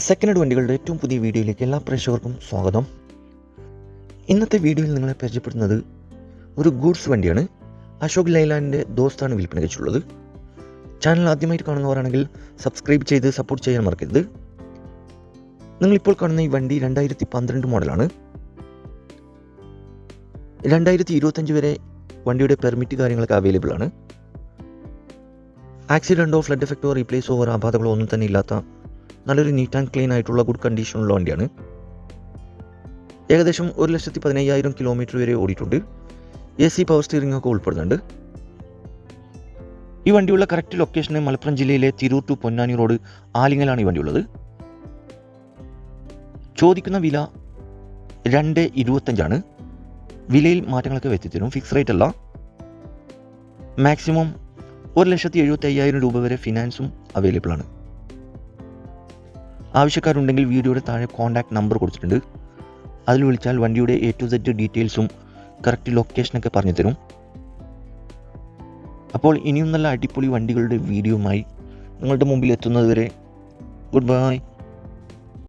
Second hand വണ്ടികളുടെ ഏറ്റവും പുതിയ വീഡിയോയിലേക്ക് എല്ലാ പ്രേക്ഷകർക്കും സ്വാഗതം. ഇന്നത്തെ വീഡിയോയിൽ നിങ്ങളെ പരിചയപ്പെടുന്നത് ഒരു ഗൂഡ്സ് വണ്ടിയാണ്. അശോക് ലൈലാൻഡിൻ്റെ ദോസ്താണ് വിൽപ്പനയ്ക്ക് വെച്ചുള്ളത്. ചാനൽ ആദ്യമായിട്ട് കാണുന്നവരാണെങ്കിൽ സബ്സ്ക്രൈബ് ചെയ്ത് സപ്പോർട്ട് ചെയ്യാൻ മറക്കരുത്. നിങ്ങളിപ്പോൾ കാണുന്ന ഈ വണ്ടി 2012 മോഡലാണ്. 2025 വരെ വണ്ടിയുടെ പെർമിറ്റ് കാര്യങ്ങളൊക്കെ അവൈലബിൾ ആണ്. ആക്സിഡൻറ്റോ ഫ്ലഡ് എഫക്റ്റോ റീപ്ലേസോ ഓരോ അപാധകളോ ഒന്നും തന്നെ ഇല്ലാത്ത നല്ലൊരു നീറ്റ് ആൻഡ് ക്ലീൻ ആയിട്ടുള്ള ഗുഡ് കണ്ടീഷനുള്ള വണ്ടിയാണ്. ഏകദേശം 1,15,000 കിലോമീറ്റർ വരെ ഓടിയിട്ടുണ്ട്. AC പവർ സ്റ്റിയറിംഗ് ഒക്കെ ഉൾപ്പെടുന്നുണ്ട്. ഈ വണ്ടിയുള്ള കറക്റ്റ് ലൊക്കേഷൻ മലപ്പുറം ജില്ലയിലെ തിരൂർ ടു പൊന്നാനി റോഡ് ആലിങ്ങലാണ് ഈ വണ്ടിയുള്ളത്. ചോദിക്കുന്ന വില 2.25 ആണ്. വിലയിൽ മാറ്റങ്ങളൊക്കെ വരുത്തിത്തരും. ഫിക്സ് റേറ്റ് അല്ല. മാക്സിമം 1,75,000 രൂപ വരെ ഫിനാൻസും അവൈലബിൾ ആണ്. ആവശ്യക്കാരുണ്ടെങ്കിൽ വീഡിയോയുടെ താഴെ കോൺടാക്ട് നമ്പർ കൊടുത്തിട്ടുണ്ട്. അതിൽ വിളിച്ചാൽ വണ്ടിയുടെ A to Z ഡീറ്റെയിൽസും കറക്റ്റ് ലൊക്കേഷനൊക്കെ പറഞ്ഞു തരും. അപ്പോൾ ഇനിയും നല്ല അടിപൊളി വണ്ടികളുടെ വീഡിയോയുമായി നിങ്ങളുടെ മുമ്പിൽ എത്തുന്നതുവരെ ഗുഡ് ബൈ.